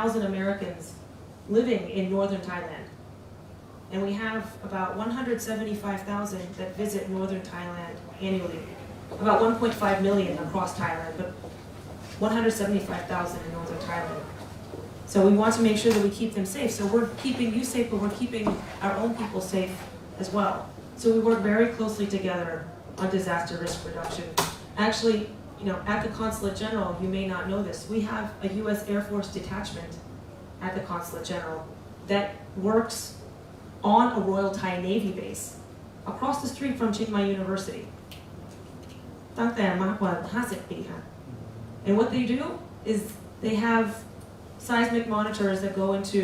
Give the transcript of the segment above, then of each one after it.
100,000 Americans living in northern Thailand. And we have about 175,000 that visit northern Thailand annually. About 1.5 million across Thailand, but 175,000 in northern Thailand. So we want to make sure that we keep them safe. So we're keeping you safe, but we're keeping our own people safe as well. So we work very closely together on disaster risk reduction. Actually, at the Consulate General, you may not know this, we have a U.S. Air Force detachment at the Consulate General that works on a Royal Thai Navy base across the street from Chiangmai University. ตั้งแต่มากกว่า 50 ปีค่ะ. And what they do is they have seismic monitors that go into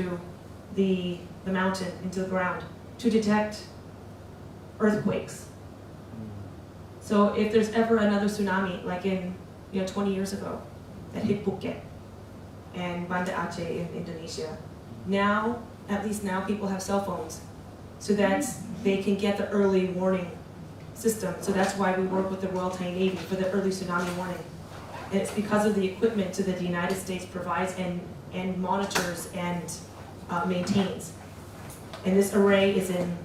the mountain, into the ground, to detect earthquakes. So if there's ever another tsunami, like in 20 years ago, that hit Phuket and Banda Aceh in Indonesia, now, at least now, people have cell phones, so that they can get the early warning system. So that's why we work with the Royal Thai Navy for the early tsunami warning. And it's because of the equipment that the United States provides and monitors and maintains. And this array is in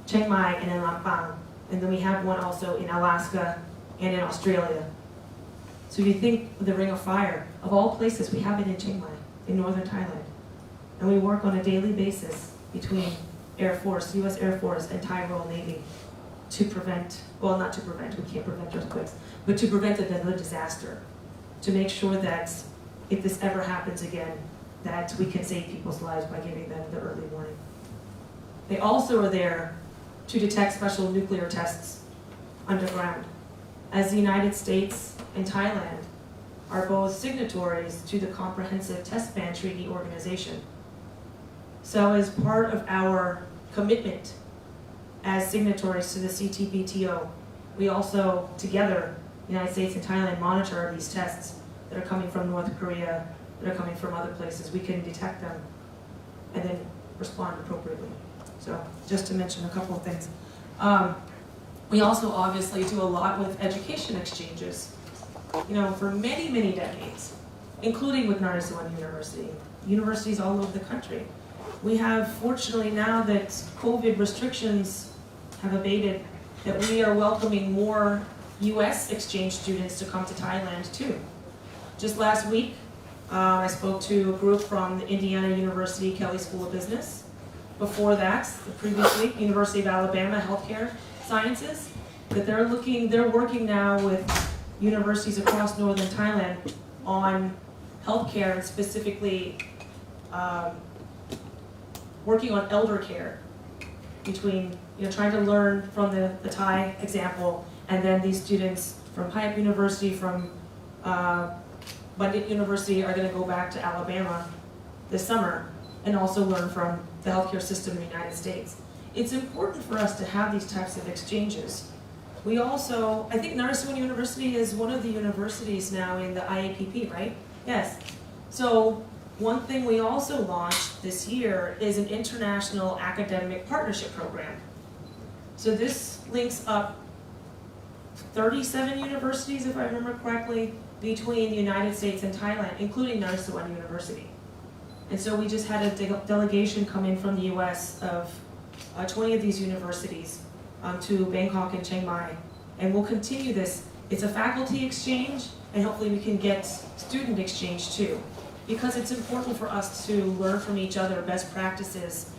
Chiangmai and in Lampang. And then we have one also in Alaska and in Australia. So if you think of the Ring of Fire, of all places, we have it in Chiangmai, in northern Thailand. And we work on a daily basis between Air Force, U.S. Air Force, and Thai Royal Navy to prevent, well, not to prevent, we can't prevent earthquakes, but to prevent another disaster, to make sure that if this ever happens again, that we can save people's lives by giving them the early warning. They also are there to detect special nuclear tests underground, as the United States and Thailand are both signatories to the Comprehensive Test Ban Treaty Organization. So as part of our commitment as signatories to the CTBTO, we also, together, United States and Thailand, monitor these tests that are coming from North Korea, that are coming from other places. We can detect them and then respond appropriately. So just to mention a couple of things. We also obviously do a lot with education exchanges, for many, many decades, including with Naresuan University, universities all over the country. We have, fortunately now that COVID restrictions have abated, that we are welcoming more US exchange students to come to Thailand too. Just last week, I spoke to a group from the Indiana University Kelley School of Business. Before that, the previous week, University of Alabama Healthcare Sciences, that they're working now with universities across northern Thailand on healthcare and specifically working on elder care between, trying to learn from the Thai example, and then these students from Hayek University, from Bandit University are going to go back to Alabama this summer and also learn from the healthcare system in the United States. It's important for us to have these types of exchanges. We also, I think Naresuan University is one of the universities now in the IAPP, right? Yes. So one thing we also launched this year is an international academic partnership program. So this links up 37 universities, if I remember correctly, between the United States and Thailand, including Naresuan University. And so we just had a delegation come in from the US of 20 of these universities to Bangkok and Chiang Mai. And we'll continue this. It's a faculty exchange, and hopefully we can get student exchange too, because it's important for us to learn from each other best practices.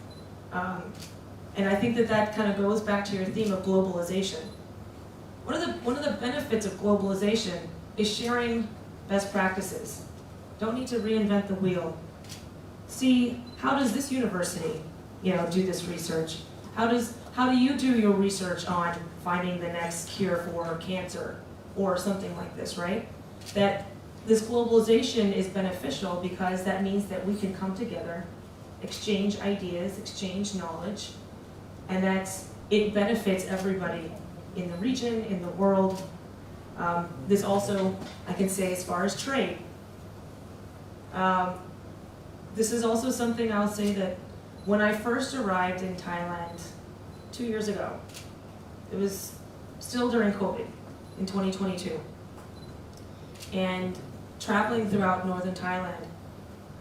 And I think that kind of goes back to your theme of globalization. One of the benefits of globalization is sharing best practices. Don't need to reinvent the wheel. See, how does this university, do this research? How do you do your research on finding the next cure for cancer or something like this, right? That this globalization is beneficial because that means that we can come together, exchange ideas, exchange knowledge, and it benefits everybody in the region, in the world. This also, I can say, as far as trade. This is also something I'll say that when I first arrived in Thailand 2 years ago, it was still during COVID in 2022, and traveling throughout northern Thailand,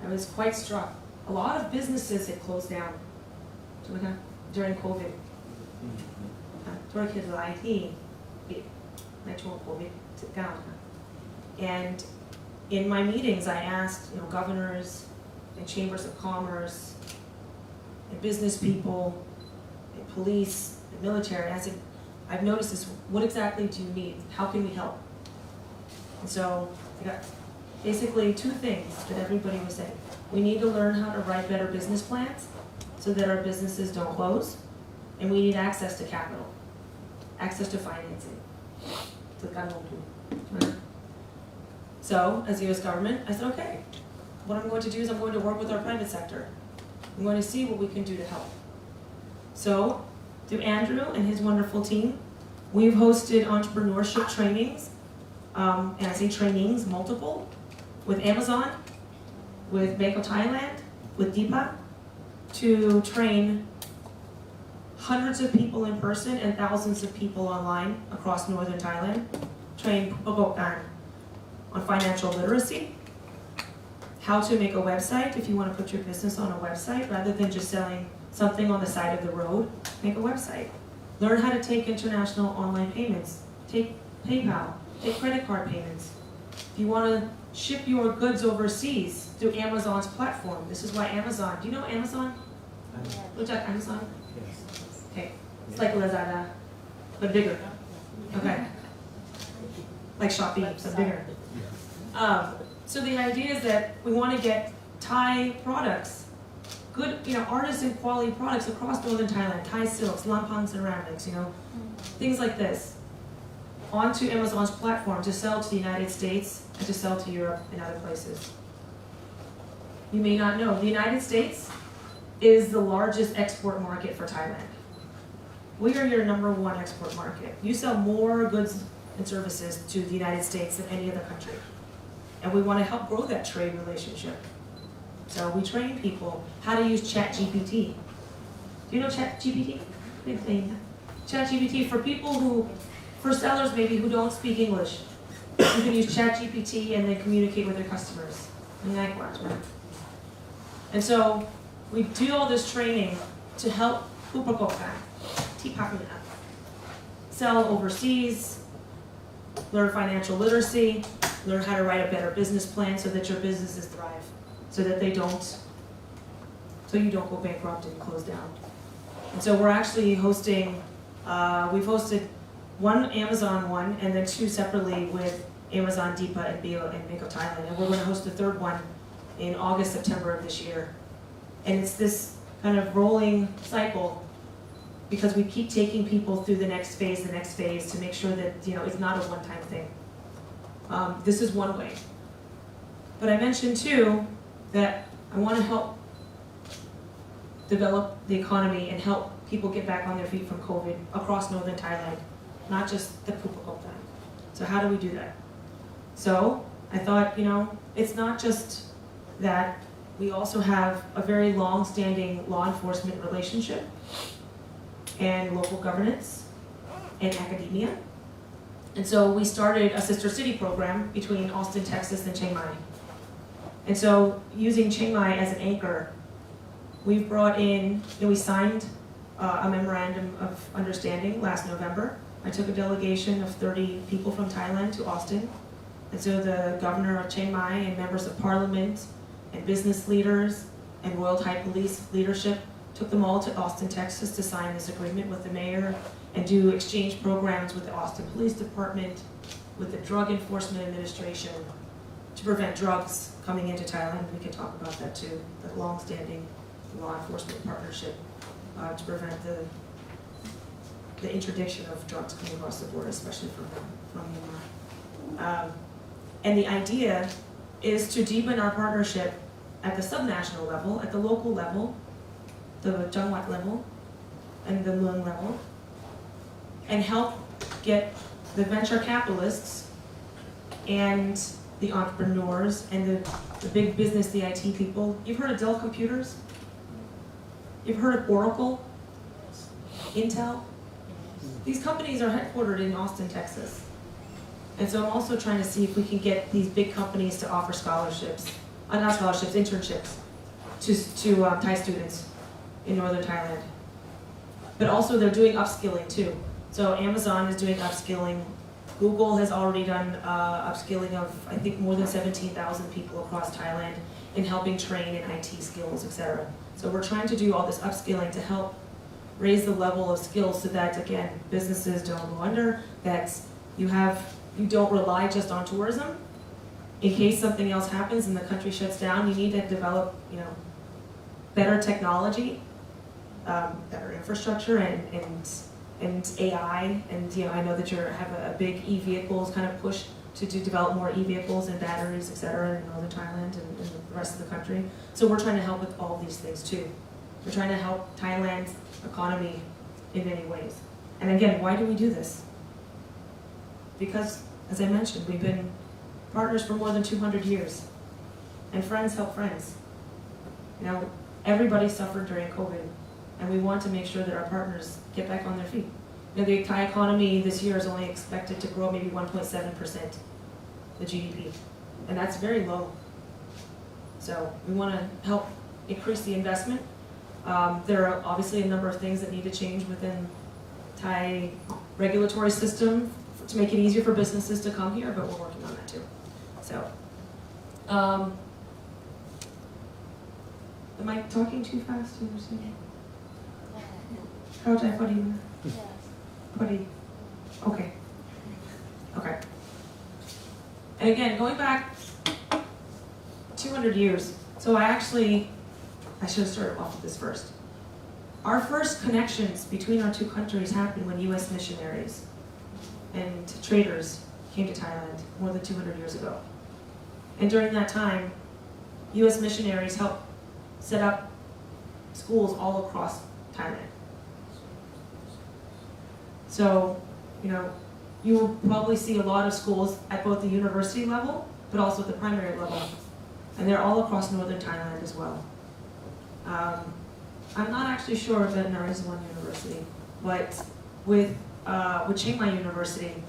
I was quite struck. A lot of businesses had closed down during COVID. And in my meetings, I asked, governors and chambers of commerce and business people and police and military. I said, I've noticed this. What exactly do you need? How can we help? And so I got basically two things that everybody was saying. We need to learn how to write better business plans so that our businesses don't close. And we need access to capital, access to financing. So, as the US government, I said, okay, what I'm going to do is I'm going to work with our private sector. I'm going to see what we can do to help. So, through Andrew and his wonderful team, we've hosted entrepreneurship trainings, and I say trainings, multiple, with Amazon, with Mekong Thailand, with Deepa, to train hundreds of people in person and thousands of people online across northern Thailand, train Pupakokan on financial literacy, how to make a website if you want to put your business on a website rather than just selling something on the side of the road, make a website. Learn how to take international online payments, take PayPal, take credit card payments. If you want to ship your goods overseas through Amazon's platform, this is why Amazon, do you know Amazon? Look at Amazon? Okay, it's like Lazada, but bigger. Okay, like Shopee, but bigger. So the idea is that we want to get Thai products, good, artisan quality products across northern Thailand, Thai silks, Lampang ceramics, things like this, onto Amazon's platform to sell to the United States and to sell to Europe and other places. You may not know, the United States is the largest export market for Thailand. We are your #1 export market. You sell more goods and services to the United States than any other country. And we want to help grow that trade relationship. So we train people how to use ChatGPT. Do you know ChatGPT? Big thing. ChatGPT for people for sellers maybe who don't speak English. You can use ChatGPT and then communicate with your customers. And so we do all this training to help Pupakokan, sell overseas, learn financial literacy, learn how to write a better business plan so that your businesses thrive, so that you don't go bankrupt and close down. And so we're actually hosting, we've hosted one Amazon one and then two separately with Amazon, Deepa, and Mekong Thailand. And we're going to host the third one in August, September of this year. And it's this kind of rolling cycle because we keep taking people through the next phase to make sure that it's not a one-time thing. This is one way. But I mentioned too that I want to help develop the economy and help people get back on their feet from COVID across northern Thailand, not just the Pupakokan. So how do we do that? So I thought, it's not just that. We also have a very long-standing law enforcement relationship and local governance and academia. And so we started a sister city program between Austin, Texas and Chiangmai. And so using Chiangmai as an anchor, we've brought in, we signed a memorandum of understanding last November. I took a delegation of 30 people from Thailand to Austin. And so the governor of Chiangmai and members of parliament and business leaders and Royal Thai Police leadership took them all to Austin, Texas to sign this agreement with the mayor and do exchange programs with the Austin Police Department, with the Drug Enforcement Administration to prevent drugs coming into Thailand. We can talk about that too, the long-standing law enforcement partnership to prevent the interdiction of drugs coming across the border, especially from Myanmar. And the idea is to deepen our partnership at the subnational level, at the local level, the Changwat level, and the Mueang level, and help get the venture capitalists and the entrepreneurs and the big business, the IT people. You've heard of Dell Computers? You've heard of Oracle? Intel? These companies are headquartered in Austin, Texas. And so I'm also trying to see if we can get these big companies to offer scholarships not scholarships, internships to Thai students in northern Thailand. But also they're doing upskilling too. So Amazon is doing upskilling. Google has already done upskilling of, I think, more than 17,000 people across Thailand in helping train in IT skills, etc. So we're trying to do all this upskilling to help raise the level of skills so that, again, businesses don't go under, that you don't rely just on tourism. In case something else happens and the country shuts down, you need to develop, better technology, better infrastructure, and AI. And I know that you have a big e-vehicles kind of push to develop more e-vehicles and batteries, et cetera, in northern Thailand and the rest of the country. So we're trying to help with all these things too. We're trying to help Thailand's economy in many ways. And again, why do we do this? Because, as I mentioned, we've been partners for more than 200 years. And friends help friends. Everybody suffered during COVID, and we want to make sure that our partners get back on their feet. The Thai economy this year is only expected to grow maybe 1.7%, the GDP, and that's very low. So we want to help increase the investment. There are obviously a number of things that need to change within Thai regulatory system to make it easier for businesses to come here, but we're working on that too. So, am I talking too fast? Do you understand? Putty. Okay. And again, going back 200 years. So I should have started off with this first. Our first connections between our two countries happened when U.S. missionaries and traders came to Thailand more than 200 years ago. And during that time, U.S. missionaries helped set up schools all across Thailand. So, you will probably see a lot of schools at both the university level, but also at the primary level. And they're all across northern Thailand as well. I'm not actually sure about Naresuan University, but with Chiangmai University,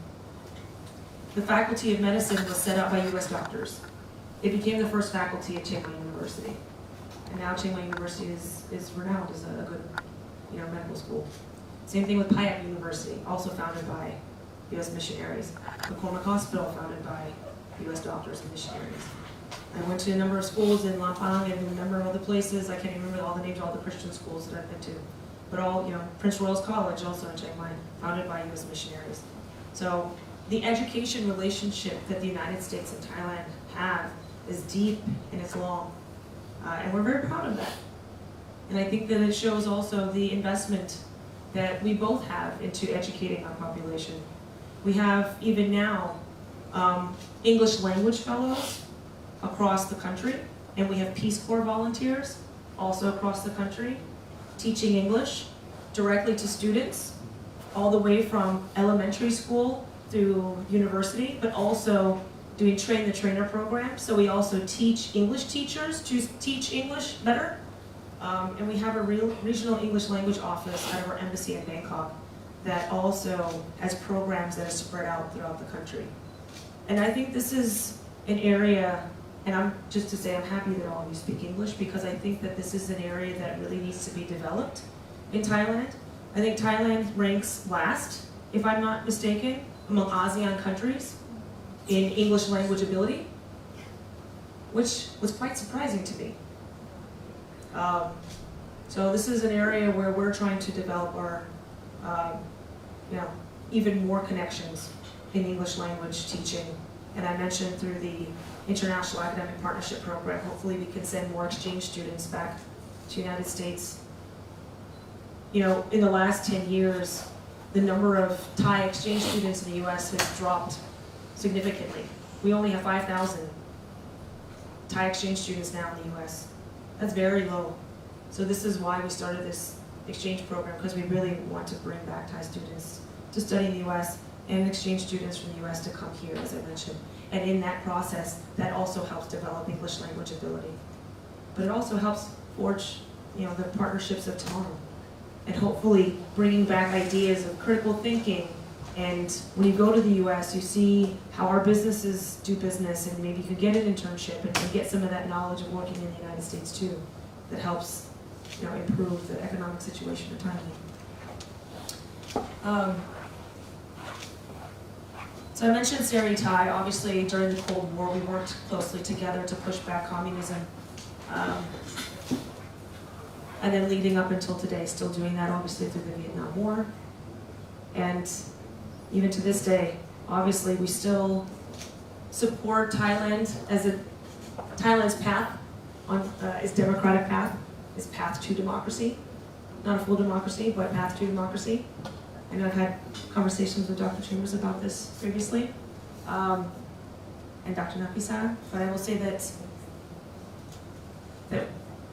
the Faculty of Medicine was set up by U.S. doctors. It became the first faculty at Chiangmai University. And now Chiangmai University is renowned as a good medical school. Same thing with Payak University, also founded by U.S. missionaries. McCormick Hospital, founded by U.S. doctors and missionaries. I went to a number of schools in Lampang and a number of other places. I can't even remember all the names of all the Christian schools that I've been to. But all, Prince Royal's College, also in Chiangmai, founded by U.S. missionaries. So the education relationship that the United States and Thailand have is deep and it's long. And we're very proud of that. And I think that it shows also the investment that we both have into educating our population. We have, even now, English language fellows across the country, and we have Peace Corps volunteers also across the country, teaching English directly to students, all the way from elementary school through university, but also doing train-the-trainer programs. So we also teach English teachers to teach English better. And we have a regional English language office out of our embassy in Bangkok that also has programs that are spread out throughout the country. And I think this is an area, and I'm happy that all of you speak English, because I think that this is an area that really needs to be developed in Thailand. I think Thailand ranks last, if I'm not mistaken, among ASEAN countries in English language ability, which was quite surprising to me. So this is an area where we're trying to develop our, even more connections in English language teaching. And I mentioned through the International Academic Partnership Program, hopefully we can send more exchange students back to the United States. In the last 10 years, the number of Thai exchange students in the US has dropped significantly. We only have 5,000 Thai exchange students now in the US. That's very low. So this is why we started this exchange program, because we really want to bring back Thai students to study in the US and exchange students from the US to come here, as I mentioned. And in that process, that also helps develop English language ability. But it also helps forge, the partnerships of tomorrow. And hopefully bringing back ideas of critical thinking And when you go to the US, you see how our businesses do business, and maybe you could get an internship and get some of that knowledge of working in the United States too, that helps, improve the economic situation of Thailand. So I mentioned Seri Thai. Obviously, during the Cold War, we worked closely together to push back communism. And then leading up until today, still doing that, obviously, through the Vietnam War. And even to this day, obviously, we still support Thailand as Thailand's path on its democratic path, its path to democracy. Not a full democracy, but path to democracy. I know I've had conversations with Dr. Chambers about this previously, and Dr. Nafisa, but I will say that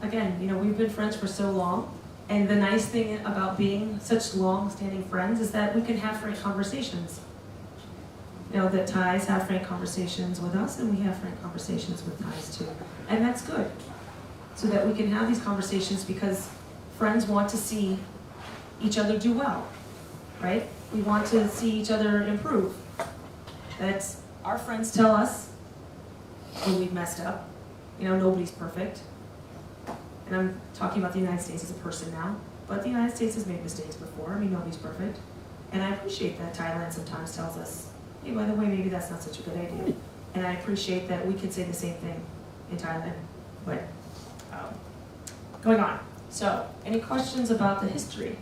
again, we've been friends for so long, and the nice thing about being such long-standing friends is that we can have frank conversations. That Thais have frank conversations with us, and we have frank conversations with Thais too, and that's good, so that we can have these conversations because friends want to see each other do well. Right? We want to see each other improve. That's our friends tell us when we've messed up. Nobody's perfect. And I'm talking about the United States as a person now, but the United States has made mistakes before. Nobody's perfect. And I appreciate that Thailand sometimes tells us, hey, by the way, maybe that's not such a good idea. And I appreciate that we can say the same thing in Thailand. But going on. So, any questions about the history?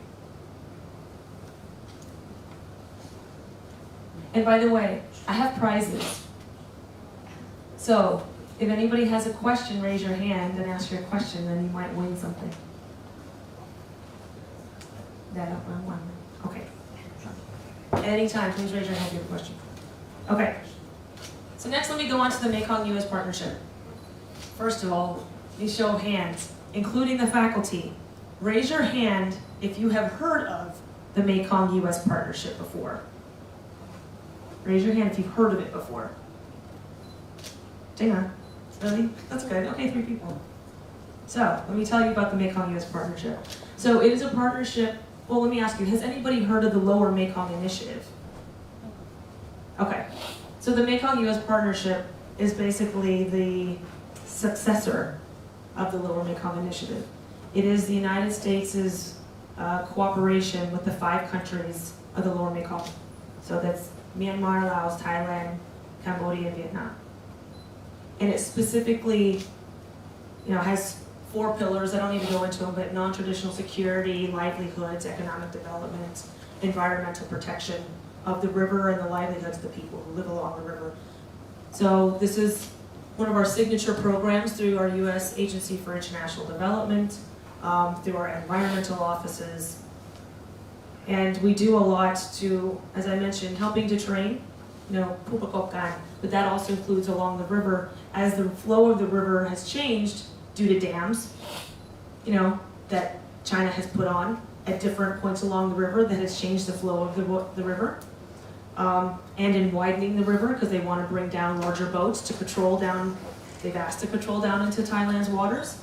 And by the way, I have prizes. So if anybody has a question, raise your hand and ask your question, then you might win something. That up on one. Okay. Anytime, please raise your hand if you have a question. Okay. So next, let me go on to the Mekong-US partnership. First of all, please show of hands, including the faculty. Raise your hand if you have heard of the Mekong-US partnership before. Raise your hand if you've heard of it before. Dana, really? That's good. Okay, 3 people. So, let me tell you about the Mekong-US partnership. So, it is a partnership. Well, let me ask you, has anybody heard of the Lower Mekong Initiative? Okay. So, the Mekong-US partnership is basically the successor of the Lower Mekong Initiative. It is the United States' cooperation with the 5 countries of the Lower Mekong. So, that's Myanmar, Laos, Thailand, Cambodia, and Vietnam. And it specifically, has 4 pillars. I don't need to go into them, but non-traditional security, livelihoods, economic development, environmental protection of the river and the livelihoods of the people who live along the river. So this is one of our signature programs through our U.S. Agency for International Development, through our environmental offices. And we do a lot to, as I mentioned, helping to train, Pupakopkan, but that also includes along the river. As the flow of the river has changed due to dams, that China has put on at different points along the river that has changed the flow of the river. And in widening the river, because they want to bring down larger boats to patrol down, they've asked to patrol down into Thailand's waters.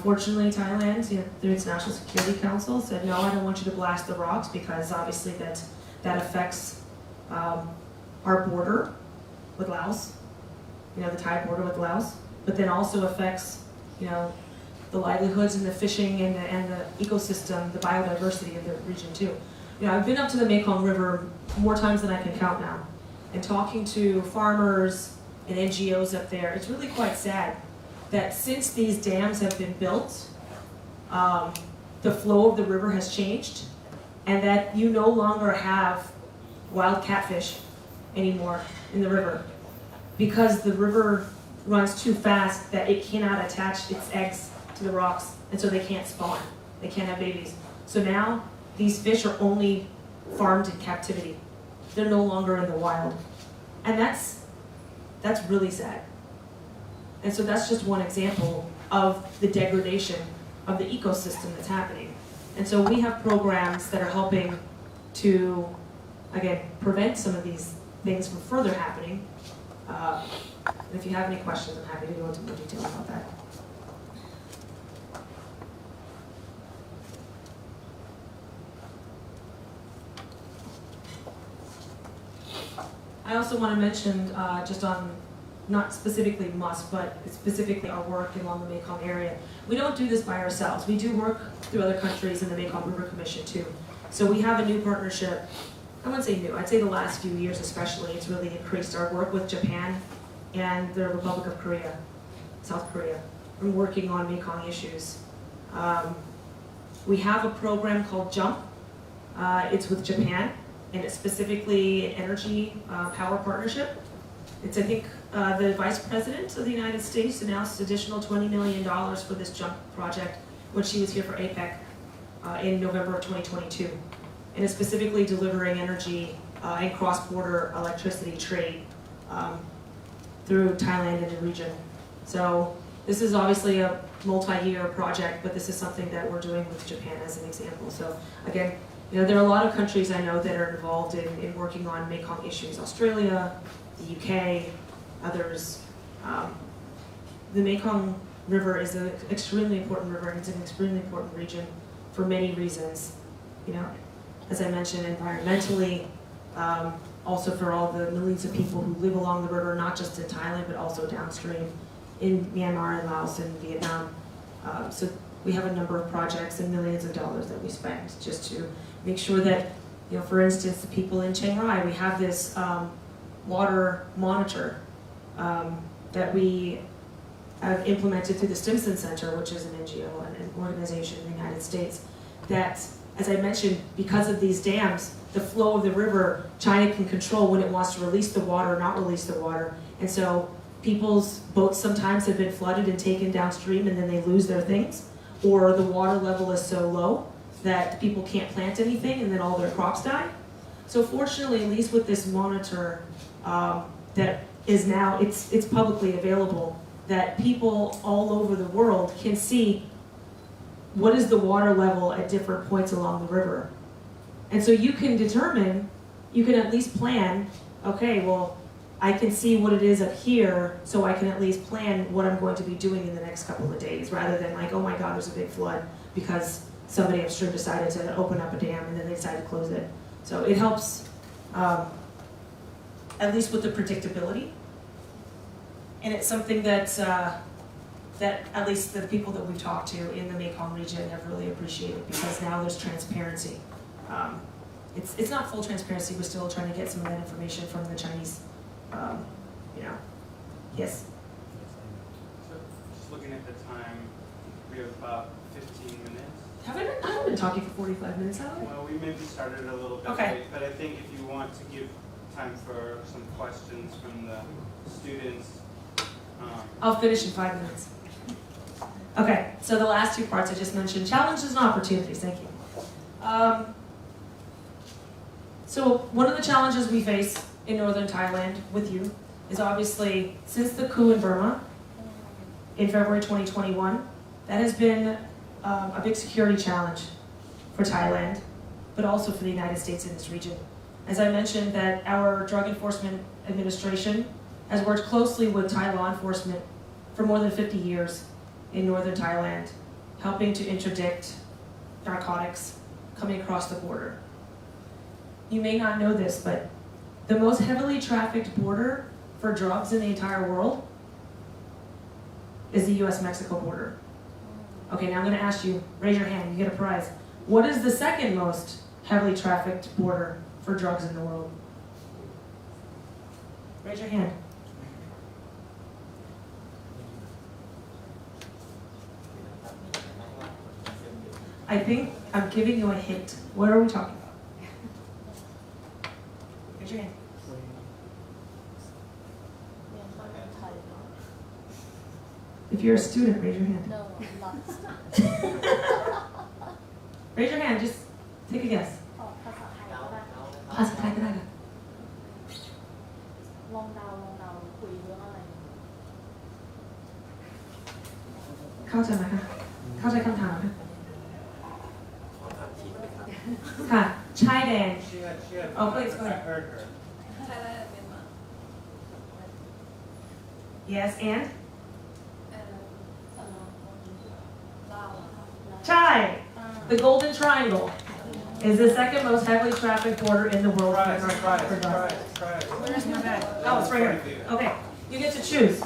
Fortunately, Thailand, through its National Security Council, said, no, I don't want you to blast the rocks because obviously that affects our border with Laos, the Thai border with Laos, but then also affects, the livelihoods and the fishing and the ecosystem, the biodiversity of the region too. I've been up to the Mekong River more times than I can count now, and talking to farmers and NGOs up there, it's really quite sad that since these dams have been built, the flow of the river has changed, and that you no longer have wild catfish anymore in the river because the river runs too fast that it cannot attach its eggs to the rocks, and so they can't spawn. They can't have babies. So now these fish are only farmed in captivity. They're no longer in the wild. And that's really sad. And so that's just one example of the degradation of the ecosystem that's happening. And so we have programs that are helping to, again, prevent some of these things from further happening. And if you have any questions, I'm happy to go into more detail about that. I also want to mention, just on, not specifically MUST, but specifically our work along the Mekong area. We don't do this by ourselves. We do work through other countries in the Mekong River Commission too. So we have a new partnership. I wouldn't say new, I'd say the last few years especially, it's really increased our work with Japan and the Republic of Korea, South Korea, and working on Mekong issues. We have a program called JUMP. It's with Japan, and it's specifically an energy power partnership. It's, I think, the Vice President of the United States announced additional $20 million for this JUMP project when she was here for APEC in November of 2022. And it's specifically delivering energy and cross-border electricity trade through Thailand and the region. So this is obviously a multi-year project, but this is something that we're doing with Japan as an example. So again, you know, there are a lot of countries I know that are involved in working on Mekong issues. Australia, the UK, others. The Mekong River is an extremely important river, and it's an extremely important region for many reasons. You know, as I mentioned, environmentally, also for all the millions of people who live along the river, not just in Thailand, but also downstream in Myanmar and Laos and Vietnam. So we have a number of projects and millions of dollars that we spend just to make sure that, you know, for instance, the people in Chiangmai, we have this water monitor that we have implemented through the Stimson Center, which is an NGO and an organization in the United States, that, as I mentioned, because of these dams, the flow of the river, China can control when it wants to release the water or not release the water. And so people's boats sometimes have been flooded and taken downstream, and then they lose their things, or the water level is so low that people can't plant anything and then all their crops die. So fortunately, at least with this monitor that is now, it's publicly available, that people all over the world can see what is the water level at different points along the river. And so you can determine, you can at least plan, okay, well, I can see what it is up here, so I can at least plan what I'm going to be doing in the next couple of days, rather than like, oh my God, there's a big flood because somebody upstream decided to open up a dam and then they decided to close it. So it helps, at least with the predictability. And it's something that that at least the people that we've talked to in the Mekong region have really appreciated, because now there's transparency. It's not full transparency, we're still trying to get some of that information from the Chinese, you know. Yes? So just looking at the time, we have about 15 minutes. I haven't been talking for 45 minutes, have I? Well, we maybe started a little bit Okay. late, but I think if you want to give time for some questions from the students. I'll finish in 5 minutes. Okay, so the last two parts I just mentioned, challenges and opportunities, thank you. So one of the challenges we face in northern Thailand with you is obviously, since the coup in Burma in February 2021, that has been a big security challenge for Thailand, but also for the United States in this region. As I mentioned, that our Drug Enforcement Administration has worked closely with Thai law enforcement for more than 50 years in northern Thailand, helping to interdict narcotics coming across the border. You may not know this, but the most heavily trafficked border for drugs in the entire world is the US-Mexico border. Okay, now I'm going to ask you, raise your hand, you get a prize. What is the second most heavily trafficked border for drugs in the world? Raise your hand. I think I'm giving you a hint. What are we talking about? Raise your hand. If you're a student, raise your hand. No, I'm not. Raise your hand, just take a guess. ภาษาไทยก็ได้ค่ะ ลองเดาคุยเรื่องอะไร เข้าใจไหมคะเข้าใจคำถามไหมค่ะ ชายแดน Oh, please, go ahead. I heard her. Thailand, Myanmar. Yes, and? Laos. Chai! The Golden Triangle is the second most heavily trafficked border in the world for drugs. Try it. Where's my bag? Oh, it's right here. Okay, you get to choose.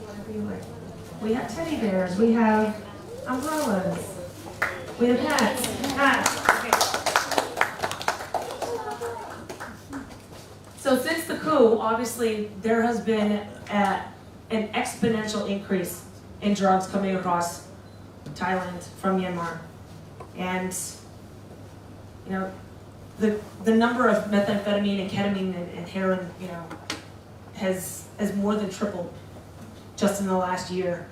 Whatever you like. We have teddy bears, we have umbrellas, we have hats. Okay. So since the coup, obviously, there has been an exponential increase in drugs coming across Thailand from Myanmar. And, you know, the number of methamphetamine and ketamine and heroin, you know, has more than tripled just in the last year.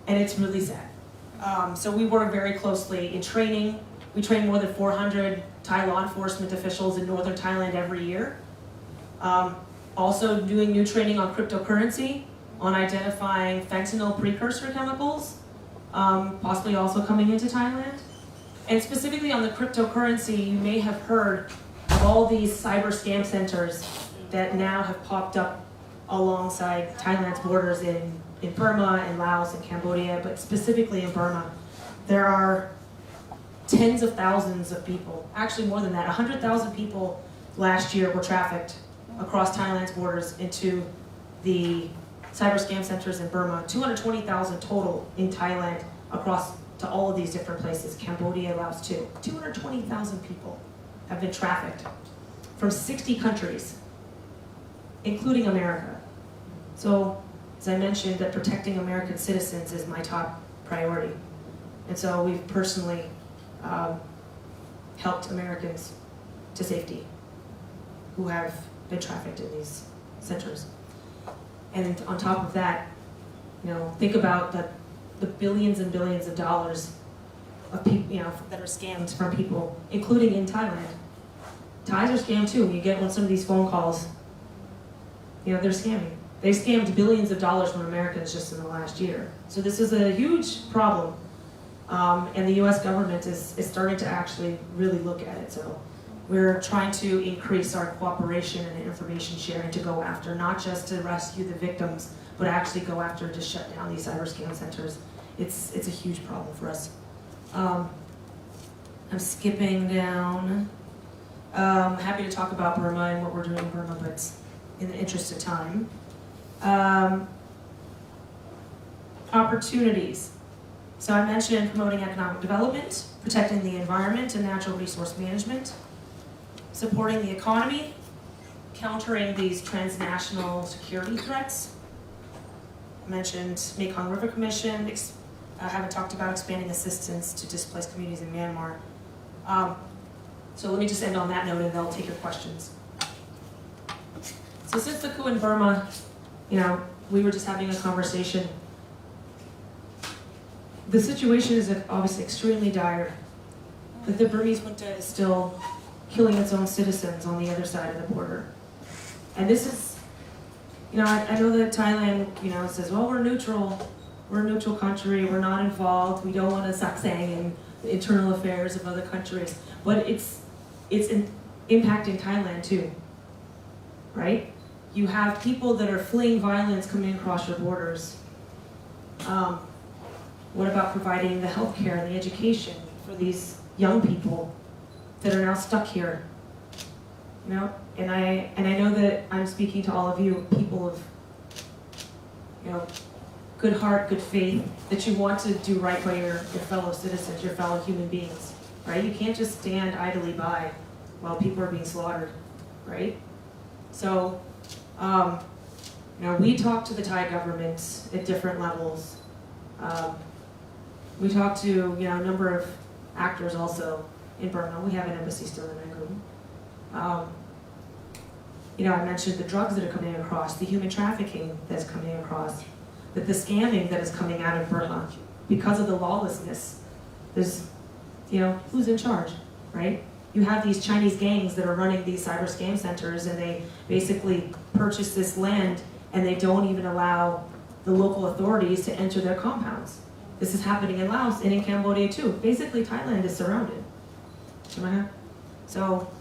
And it's really sad. So we work very closely in training. We train more than 400 Thai law enforcement officials in northern Thailand every year. Also doing new training on cryptocurrency, on identifying fentanyl precursor chemicals, possibly also coming into Thailand. And specifically on the cryptocurrency, you may have heard of all these cyber scam centers that now have popped up alongside Thailand's borders in Burma and Laos and Cambodia, but specifically in Burma. There are tens of thousands of people, actually more than that, 100,000 people last year were trafficked across Thailand's borders into the cyber scam centers in Burma. 220,000 total in Thailand across to all of these different places, Cambodia, Laos too. 220,000 people have been trafficked from 60 countries, including America. So, as I mentioned, that protecting American citizens is my top priority. And so we've personally helped Americans to safety who have been trafficked in these centers. And on top of that, you know, think about the billions and billions of dollars of people, you know, that are scammed from people, including in Thailand. Thais are scammed too. You get on some of these phone calls, you know, they're scamming. They scammed billions of dollars from Americans just in the last year. So this is a huge problem. And the US government is starting to actually really look at it. So we're trying to increase our cooperation and information sharing to go after, not just to rescue the victims, but actually go after to shut down these cyber scam centers. It's a huge problem for us. I'm skipping down. Happy to talk about Burma and what we're doing in Burma, but in the interest of time. Opportunities. So I mentioned promoting economic development, protecting the environment and natural resource management, supporting the economy, countering these transnational security threats. I mentioned Mekong River Commission. I haven't talked about expanding assistance to displaced communities in Myanmar. So let me just end on that note and then I'll take your questions. So since the coup in Burma, you know, we were just having a conversation. The situation is obviously extremely dire, but the Burmese junta is still killing its own citizens on the other side of the border. And this is, you know, I know that Thailand, you know, says, well, we're a neutral country, we're not involved, we don't want to saksang in the internal affairs of other countries, but it's impacting Thailand too, right? You have people that are fleeing violence coming across your borders. What about providing the healthcare and the education for these young people that are now stuck here? You know, and I know that I'm speaking to all of you, people of, you know, good heart, good faith, that you want to do right by your fellow citizens, your fellow human beings, right? You can't just stand idly by while people are being slaughtered, right? So, you know, we talk to the Thai government at different levels. We talk to, you know, a number of actors also in Burma. We have an embassy still in Rangoon. You know, I mentioned the drugs that are coming across, the human trafficking that's coming across, that the scamming that is coming out of Burma because of the lawlessness. There's, you know, who's in charge, right? You have these Chinese gangs that are running these cyber scam centers and they basically purchase this land and they don't even allow the local authorities to enter their compounds. This is happening in Laos and in Cambodia too. Basically, Thailand is surrounded. So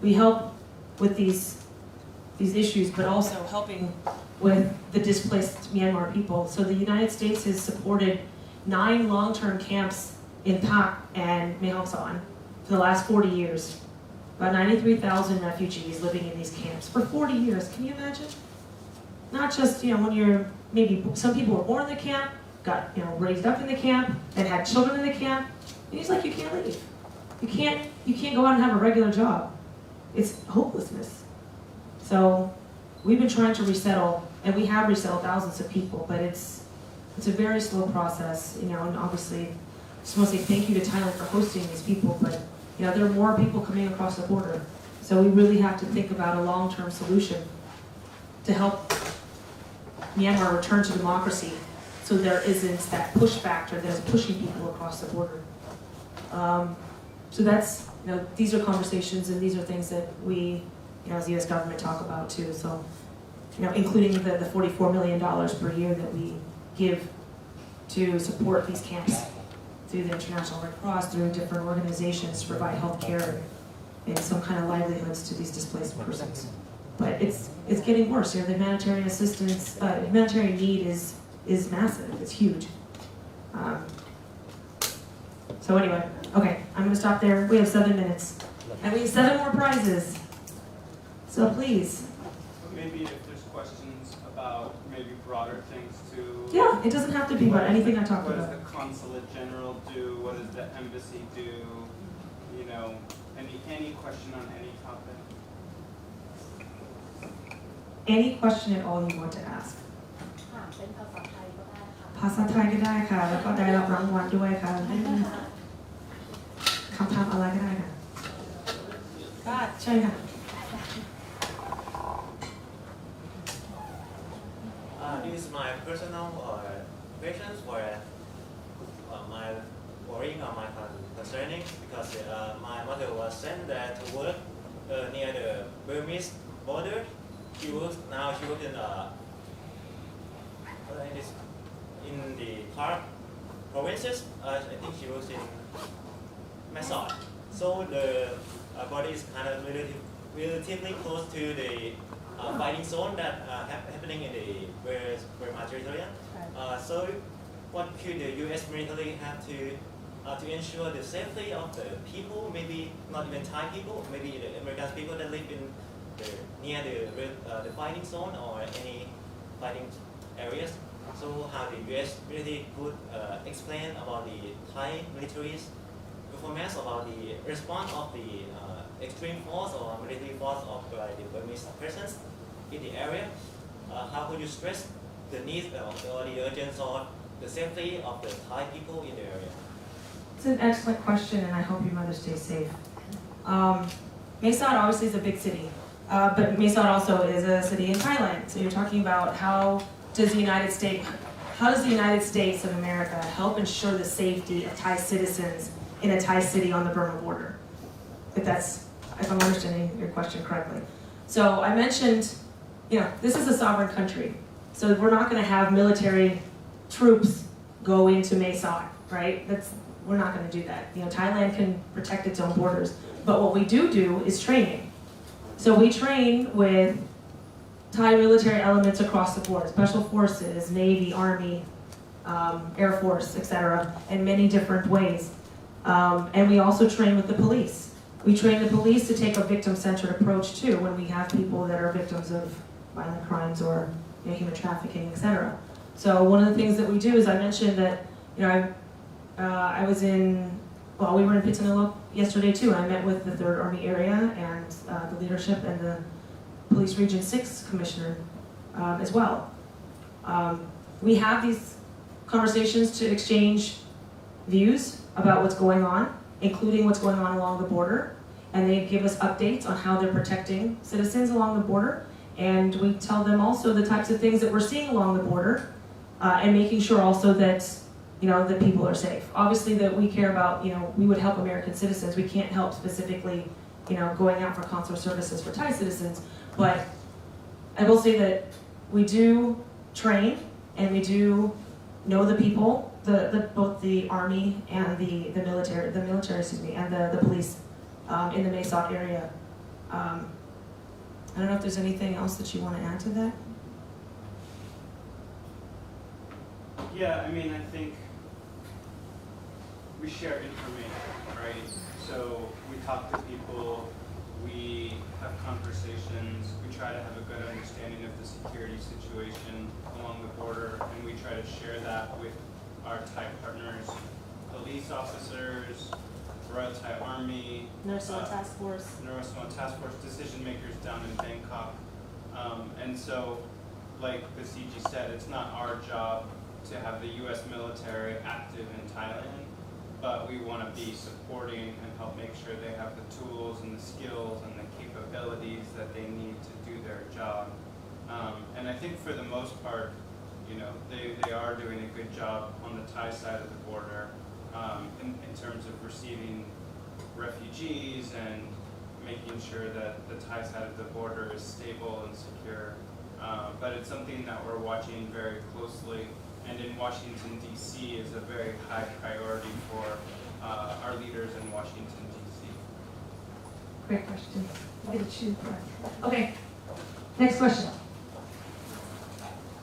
we help with these issues, but also helping with the displaced Myanmar people. So the United States has supported 9 long-term camps in Tak and Naresuan for the last 40 years. About 93,000 refugees living in these camps for 40 years. Can you imagine? Not just, when you're, maybe some people were born in the camp, got, raised up in the camp, and had children in the camp. And he's like, you can't leave. You can't go out and have a regular job. It's hopelessness. So we've been trying to resettle, and we have resettled thousands of people, but it's a very slow process, and obviously, I just want to say thank you to Thailand for hosting these people, but there are more people coming across the border. So we really have to think about a long-term solution to help Myanmar return to democracy so there isn't that push factor that is pushing people across the border. So that's, these are conversations and these are things that we, as the US government talk about too. So, including the $44 million per year that we give to support these camps through the International Red Cross, through different organizations to provide health care and some kind of livelihoods to these displaced persons. But it's getting worse. The humanitarian assistance, humanitarian need is massive. It's huge. So anyway, okay, I'm going to stop there. We have 7 minutes, and we have 7 more prizes. So please. Maybe if there's questions about maybe broader things too. Yeah, it doesn't have to be about anything I talked about. What does the Consulate General do? What does the embassy do? Any question on any topic? Any question at all you want to ask. ถามเป็นภาษาไทยก็ได้ค่ะ ภาษาไทยก็ได้ค่ะ แล้วก็ได้รับรางวัลด้วยค่ะคำถามอะไรก็ได้ค่ะก็ใช่ค่ะ This is my personal questions for my worrying or my concerning because my mother was sent there to work near the Burmese border. She works in the Park provinces. I think she works in Naresuan. So the body is kind of relatively close to the fighting zone that happening in the Burma territory. So what could the U.S. military have to ensure the safety of the people, maybe not even Thai people, maybe the American people that live in near the fighting zone or any fighting areas? So how the U.S. military could explain about the Thai military's performance, about the response of the extreme force or military force of the Burmese presence in the area? How could you stress the needs or the urgency or the safety of the Thai people in the area? It's an excellent question, and I hope your mother stays safe. Mae Sot obviously is a big city, but Mae Sot also is a city in Thailand. So you're talking about how does the United States of America help ensure the safety of Thai citizens in a Thai city on the Burma border? If I'm understanding your question correctly. So I mentioned, this is a sovereign country. So we're not going to have military troops go into Mae Sot, right? We're not going to do that. Thailand can protect its own borders. But what we do is training. So we train with Thai military elements across the board, special forces, Navy, Army, Air Force, etc., in many different ways. And we also train with the police. We train the police to take a victim-centered approach too when we have people that are victims of violent crimes or human trafficking, etc. So one of the things that we do is I mentioned that we were in Pitanillo yesterday too, and I met with the 3rd Army Area and the leadership and the Police Region 6 Commissioner as well. We have these conversations to exchange views about what's going on, including what's going on along the border, and they give us updates on how they're protecting citizens along the border, and we tell them also the types of things that we're seeing along the border, and making sure also that that people are safe. Obviously that we care about, we would help American citizens. We can't help specifically, going out for consular services for Thai citizens, but I will say that we do train and we do know the people, both the army and the military, and the police in the Mae Sot area. I don't know if there's anything else that you want to add to that. Yeah, I think we share information, right? So we talk to people, we have conversations, we try to have a good understanding of the security situation along the border, and we try to share that with our Thai partners, police officers, Royal Thai Army, Naresuan Task Force. Naresuan Task Force decision makers down in Bangkok. And so, like Basiji said, it's not our job to have the U.S. military active in Thailand, but we want to be supporting and help make sure they have the tools and the skills and the capabilities that they need to do their job. And I think for the most part, they are doing a good job on the Thai side of the border in terms of receiving refugees and making sure that the Thai side of the border is stable and secure. But it's something that we're watching very closely, and in Washington, D.C. is a very high priority for our leaders in Washington, D.C. Great question. You get to choose. Okay, next question.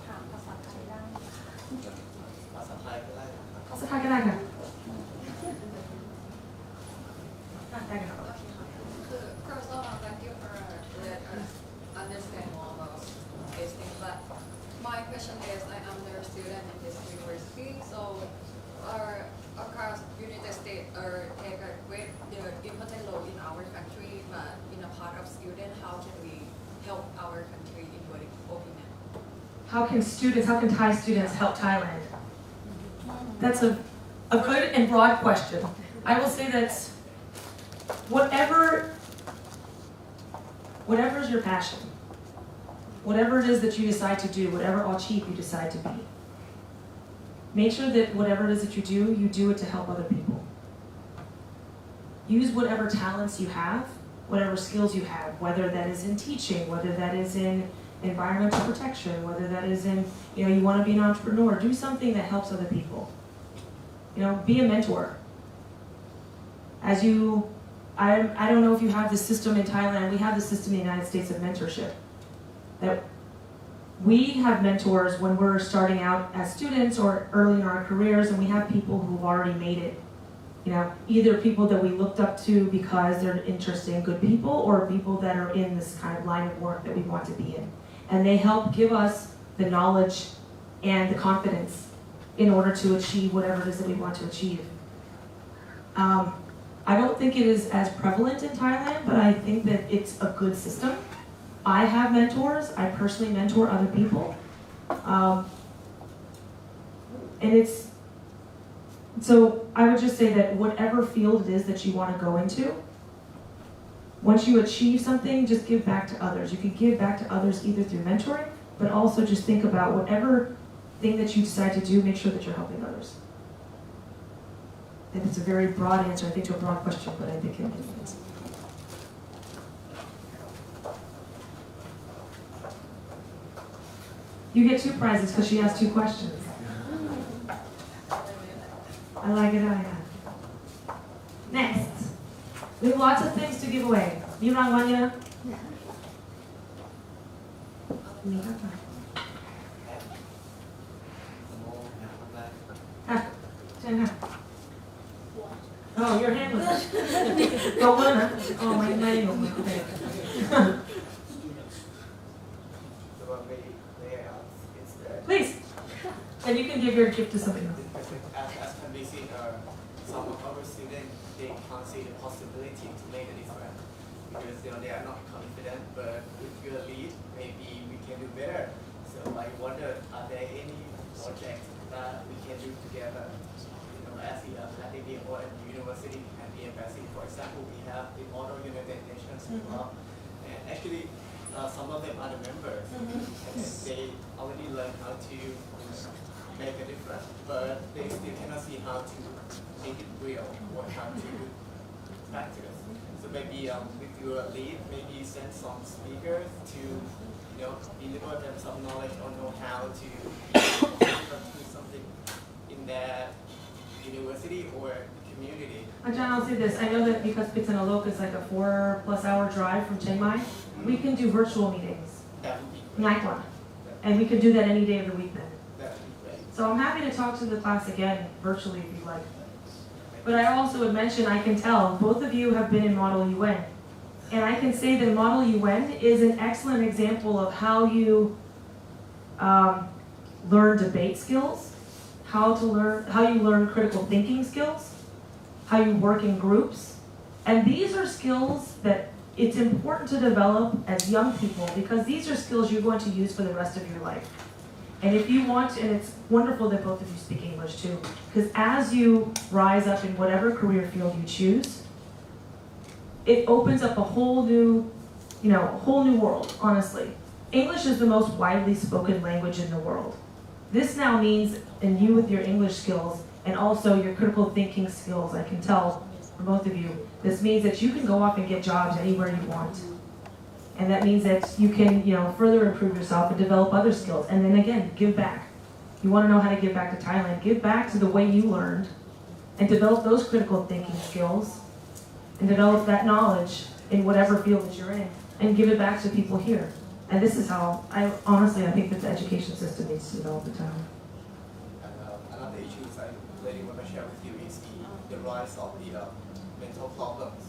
ถามภาษาไทยได้ ภาษาไทยก็ได้ครับ ภาษาไทยก็ได้ค่ะได้ค่ะ First of all, thank you for let us understand more about these things. But my question is, I am a student in this university, so of course, United States take a great important role in our country, but in a part of student, how can we help our country in your opinion? How can Thai students help Thailand? That's a good and broad question. I will say that whatever is your passion, whatever it is that you decide to do, whatever achieve you decide to be, make sure that whatever it is that you do it to help other people. Use whatever talents you have, whatever skills you have, whether that is in teaching, whether that is in environmental protection, whether that is in, you want to be an entrepreneur, do something that helps other people. Be a mentor. I don't know if you have the system in Thailand, we have the system in the United States of mentorship. That we have mentors when we're starting out as students or early in our careers, and we have people who've already made it. Either people that we looked up to because they're interesting, good people, or people that are in this kind of line of work that we want to be in. And they help give us the knowledge and the confidence in order to achieve whatever it is that we want to achieve. I don't think it is as prevalent in Thailand, but I think that it's a good system. I have mentors. I personally mentor other people. So I would just say that whatever field it is that you want to go into, once you achieve something, just give back to others. You can give back to others either through mentoring, but also just think about whatever thing that you decide to do, make sure that you're helping others. And it's a very broad answer, I think, to a broad question, but I think it is. You get 2 prizes because she asked 2 questions. I like it. Next. We have lots of things to give away. You rang one, yeah? Oh, your hand was up. Go on, huh? Oh, my name. Okay. Please. And you can give your gift to somebody else. As can be seen, some of our students, they can't see the possibility to make a difference because they are not confident, but with your lead, maybe we can do better. So I wonder, are there any projects that we can do together? As the academy or at the university and the embassy, for example, we have the Model United Nations Club, and actually some of them are the members, and they already learn how to make a difference, but they still cannot see how to make it real or how to practice. So maybe with your lead, maybe send some speakers to deliver them some knowledge or know how to do something in that university or community. John, I'll say this. I know that because Pitsanaloka is like a 4+ hour drive from Chiangmai, we can do virtual meetings. That would be great. Like one. And we can do that any day of the week then. That would be great. So I'm happy to talk to the class again virtually if you'd like. Thank But I also would mention, I can tell, both of you have been in Model UN. And I can say that Model UN is an excellent example of how you learn debate skills, how you learn critical thinking skills, how you work in groups. And these are skills that it's important to develop as young people because these are skills you're going to use for the rest of your life. And if you want, and it's wonderful that both of you speak English too, because as you rise up in whatever career field you choose, it opens up a whole new world, honestly. English is the most widely spoken language in the world. This now means, and you with your English skills, and also your critical thinking skills, I can tell from both of you, this means that you can go off and get jobs anywhere you want. And that means that you can, further improve yourself and develop other skills. And then again, give back. You want to know how to give back to Thailand, give back to the way you learned, and develop those critical thinking skills, and develop that knowledge in whatever field that you're in, and give it back to people here. And this is how, I think that the education system needs to develop in Thailand. Another issue I really want to share with you is the rise of the mental problems.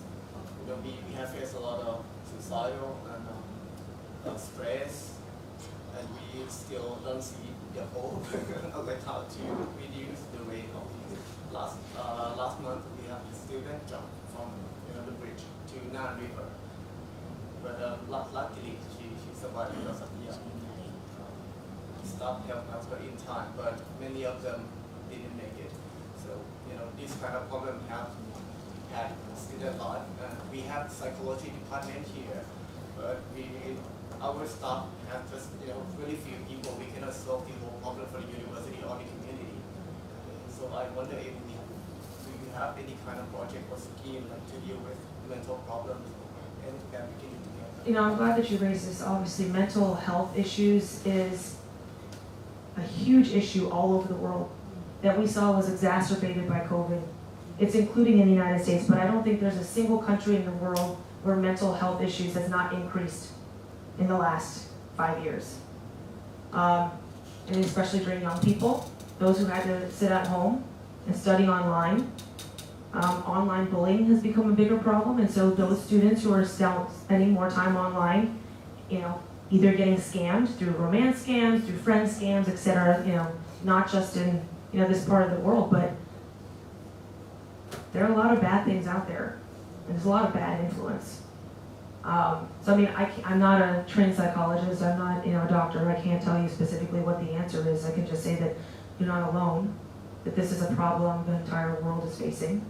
We have faced a lot of suicidal and stress, and we still don't see the whole like how to reduce the rate of these. Last month we have a student jump from the bridge to Nan River, but luckily she survived because of the staff helped us in time, but many of them didn't make it. So this kind of problem have had student life. We have psychology department here, but our staff have just really few people. We cannot solve the whole problem for the university or the community. So I wonder if do you have any kind of project or scheme to deal with mental problems and can we can do together? I'm glad that you raised this. Obviously, mental health issues is a huge issue all over the world that we saw was exacerbated by COVID. It's including in the United States, but I don't think there's a single country in the world where mental health issues has not increased in the last 5 years. And especially during young people, those who had to sit at home and study online. Online bullying has become a bigger problem, and so those students who are still spending more time online, either getting scammed through romance scams, through friend scams, etc., not just in this part of the world, but there are a lot of bad things out there, and there's a lot of bad influence. I'm not a trained psychologist, I'm not a doctor, I can't tell you specifically what the answer is. I can just say that you're not alone, that this is a problem the entire world is facing.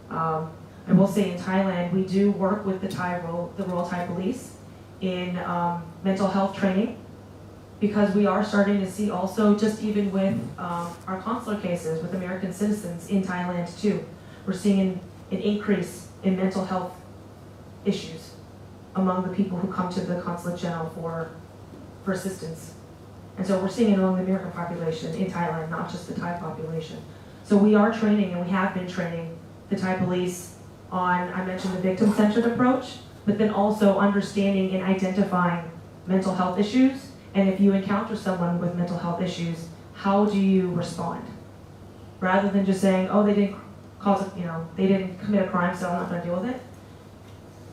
I will say in Thailand, we do work with the Royal Thai Police in mental health training, because we are starting to see also, just even with our consular cases with American citizens in Thailand too, we're seeing an increase in mental health issues among the people who come to the Consulate General for assistance. And so we're seeing it among the American population in Thailand, not just the Thai population. So we are training, and we have been training the Thai police on, I mentioned the victim-centered approach, but then also understanding and identifying mental health issues. And if you encounter someone with mental health issues, how do you respond? Rather than just saying, oh, they didn't they didn't commit a crime, so I'm not going to deal with it.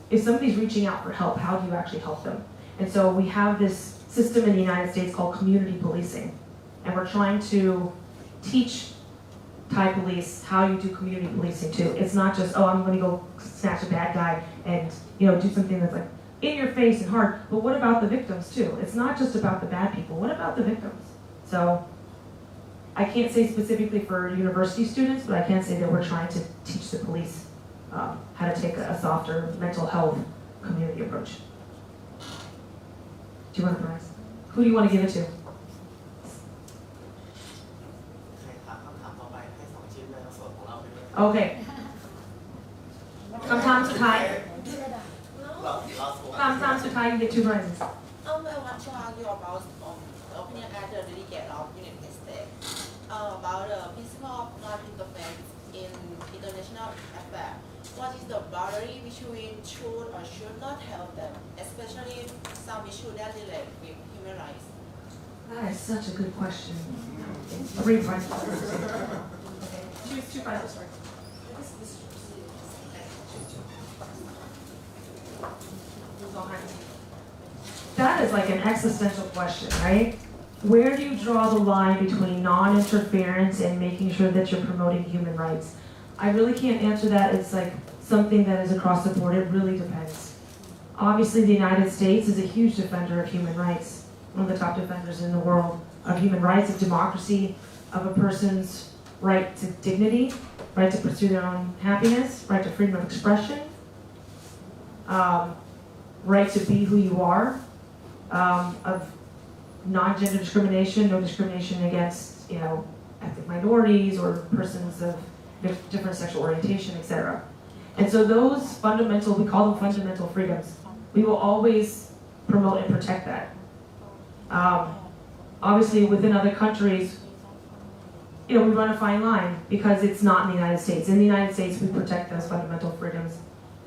If somebody's reaching out for help, how do you actually help them? And so we have this system in the United States called community policing. And we're trying to teach Thai police how you do community policing too. It's not just, oh, I'm going to go snatch a bad guy and do something that's like in your face and hard. But what about the victims too? It's not just about the bad people. What about the victims? So I can't say specifically for university students, but I can say that we're trying to teach the police how to take a softer mental health community approach. Do you want to prize? Who do you want to give it to? ใครถามคำถามต่อไปให้2 ชิ้นเลยเอาส่วนของเราไปด้วย Okay. คำถามสุดท้าย Last one. คำถามสุดท้าย you get 2 prizes. I want to argue about the opinion as the delegate of United States about the principle of non-interference in international affairs. What is the boundary between should or should not help them, especially some issues that relate with human rights? That is such a good question. 3 prizes. Okay. Choose 2 prizes. That is like an existential question, right? Where do you draw the line between non-interference and making sure that you're promoting human rights? I really can't answer that. It's like something that is across the board. It really depends. Obviously, the United States is a huge defender of human rights, one of the top defenders in the world of human rights, of democracy, of a person's right to dignity, right to pursue their own happiness, right to freedom of expression, right to be who you are, of non-gender discrimination, no discrimination against, ethnic minorities or persons of different sexual orientation, etc. And so those fundamental, we call them fundamental freedoms, we will always promote and protect that. Obviously, within other countries, we run a fine line because it's not in the United States. In the United States, we protect those fundamental freedoms.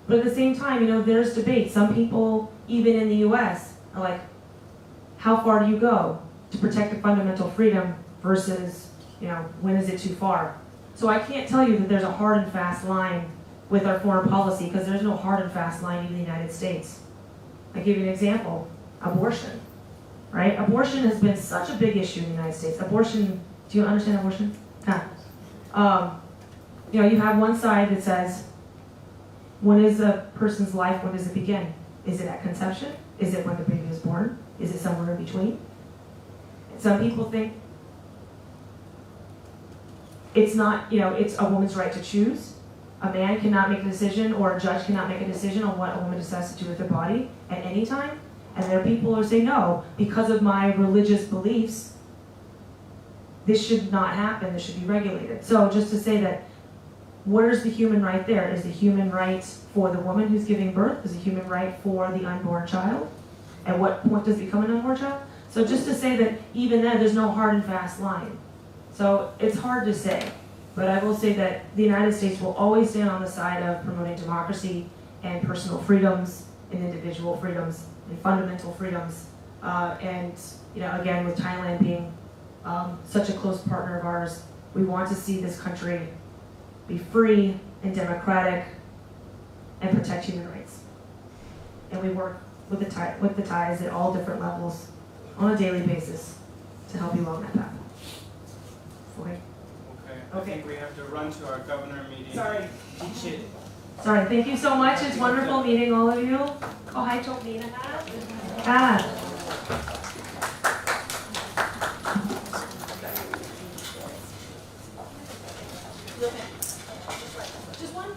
But at the same time, there's debate. Some people, even in the US, are like, how far do you go to protect a fundamental freedom versus, when is it too far? So I can't tell you that there's a hard and fast line with our foreign policy because there's no hard and fast line in the United States. I'll give you an example, abortion, right? Abortion has been such a big issue in the United States. Abortion, do you understand abortion? You have one side that says, when is a person's life, when does it begin? Is it at conception? Is it when the baby is born? Is it somewhere in between? And some people think it's not, it's a woman's right to choose. A man cannot make a decision, or a judge cannot make a decision on what a woman decides to do with her body at any time. And there are people who say, no, because of my religious beliefs, this should not happen, this should be regulated. So just to say that, where's the human right there? Is the human right for the woman who's giving birth? Is the human right for the unborn child? At what point does it become an unborn child? So just to say that even then, there's no hard and fast line. So it's hard to say. But I will say that the United States will always stand on the side of promoting democracy and personal freedoms and individual freedoms and fundamental freedoms. And again, with Thailand being such a close partner of ours, we want to see this country be free and democratic and protect human rights. And we work with the Thais at all different levels on a daily basis to help you along that path. Okay. I think we have to run to our governor meeting. Sorry. Shit. Sorry, thank you so much. It's wonderful meeting all of you. Oh, hi, Topina. Just one?